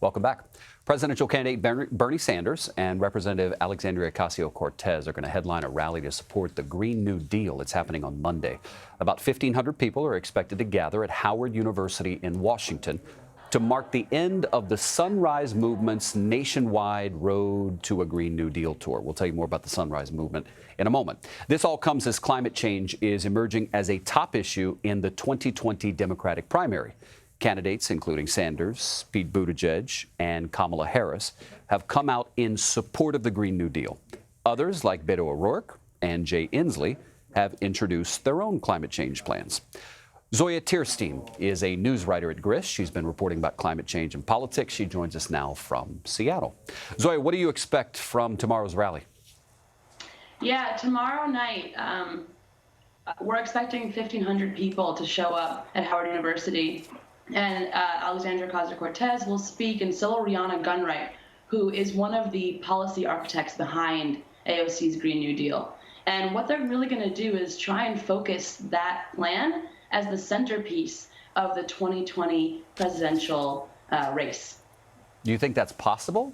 Welcome back. Presidential candidate Bernie Sanders and Representative Alexandria Ocasio-Cortez are going to headline a rally to support the Green New Deal. It's happening on Monday. About 1,500 people are expected to gather at Howard University in Washington to mark the end of the Sunrise Movement's nationwide Road to a Green New Deal tour. We'll tell you more about the Sunrise Movement in a moment. This all comes as climate change is emerging as a top issue in the 2020 Democratic primary. Candidates, including Sanders, Pete Buttigieg, and Kamala Harris, have come out in support of the Green New Deal. Others, like Beto O'Rourke and Jay Inslee, have introduced their own climate change plans. Zoya Teirstein is a news writer at Grist. She's been reporting about climate change and politics. She joins us now from Seattle. Zoya, what do you expect from tomorrow's rally? Yeah, tomorrow night, we're expecting 1,500 people to show up at Howard University. And Alexandria Ocasio-Cortez will speak, and so will Rihanna Gunright, who is one of the policy architects behind AOC's Green New Deal. And what they're really going to do is try and focus that plan as the centerpiece of the 2020 presidential race. Do you think that's possible?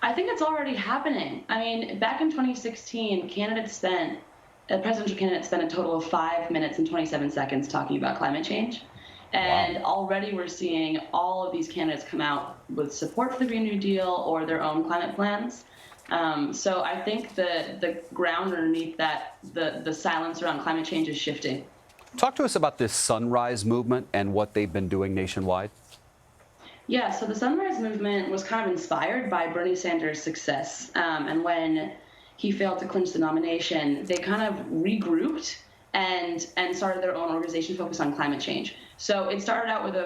I think it's already happening. I mean, back in 2016, presidential candidates spent a total of 5 minutes and 27 seconds talking about climate change. And Wow. Already we're seeing all of these candidates come out with support for the Green New Deal or their own climate plans. So I think the ground underneath that, the silence around climate change is shifting. Talk to us about this Sunrise Movement and what they've been doing nationwide. Yeah, so the Sunrise Movement was kind of inspired by Bernie Sanders' success. And when he failed to clinch the nomination, they kind of regrouped and started their own organization focused on climate change. So it started out with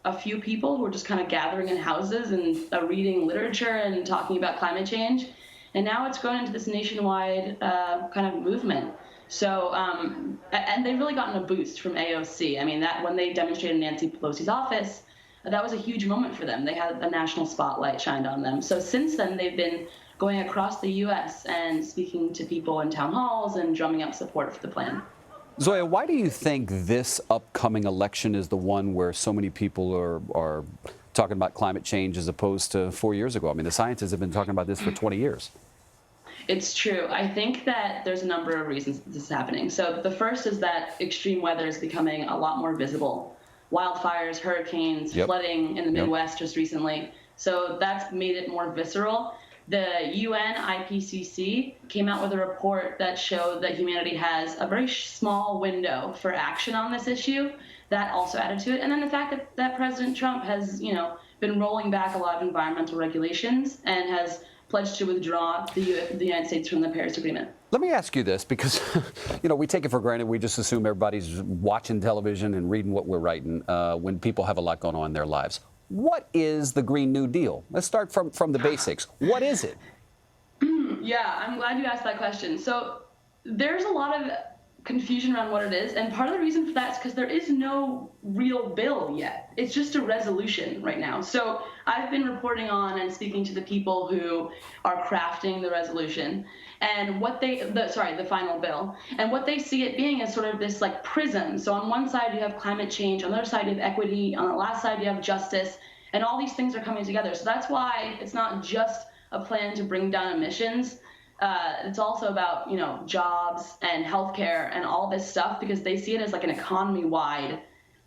a few people who were just kind of gathering in houses and reading literature and talking about climate change. And now it's grown into this nationwide kind of movement. So, and they've really gotten a boost from AOC. I mean, that when they demonstrated in Nancy Pelosi's office, that was a huge moment for them. They had a national spotlight shined on them. So since then, they've been going across the U.S. and speaking to people in town halls and drumming up support for the plan. Zoya, why do you think this upcoming election is the one where so many people are talking about climate change as opposed to 4 years ago? I mean, the scientists have been talking about this for 20 years. It's true. I think that there's a number of reasons this is happening. So the first is that extreme weather is becoming a lot more visible. Wildfires, hurricanes, flooding in the Midwest just recently. So that's made it more visceral. The UN IPCC came out with a report that showed that humanity has a very small window for action on this issue. That also added to it. And then the fact that President Trump has, been rolling back a lot of environmental regulations and has pledged to withdraw the United States from the Paris Agreement. Let me ask you this, because, we take it for granted. We just assume everybody's watching television and reading what we're writing when people have a lot going on in their lives. What is the Green New Deal? Let's start from the basics. What is it? Yeah, I'm glad you asked that question. So there's a lot of confusion around what it is, and part of the reason for that is because there is no real bill yet. It's just a resolution right now. So I've been reporting on and speaking to the people who are crafting the resolution, and the final bill, and what they see it being is sort of this like prism. So on one side you have climate change, on the other side you have equity, on the last side you have justice, and all these things are coming together. So that's why it's not just a plan to bring down emissions. It's also about, jobs and healthcare and all this stuff, because they see it as like an economy-wide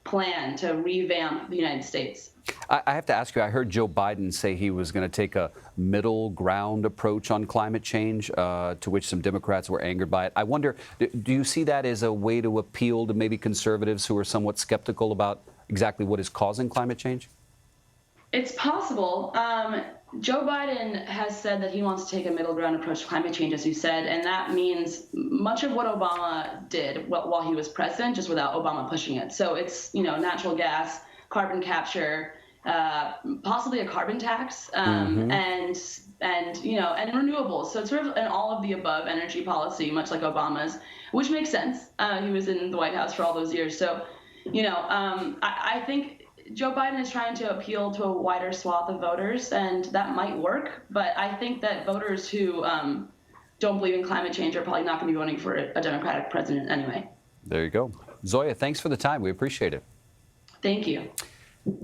plan to revamp the United States. I have to ask you, I heard Joe Biden say he was going to take a middle ground approach on climate change, to which some Democrats were angered by it. I wonder, do you see that as a way to appeal to maybe conservatives who are somewhat skeptical about exactly what is causing climate change? It's possible. Joe Biden has said that he wants to take a middle ground approach to climate change, as you said, and that means much of what Obama did while he was president, just without Obama pushing it. So it's, natural gas, carbon capture, possibly a carbon tax, and renewables. So it's sort of an all of the above energy policy, much like Obama's, which makes sense. He was in the White House for all those years. So, I think Joe Biden is trying to appeal to a wider swath of voters, and that might work. But I think that voters who don't believe in climate change are probably not going to be voting for a Democratic president anyway. There you go. Zoya, thanks for the time. We appreciate it. Thank you.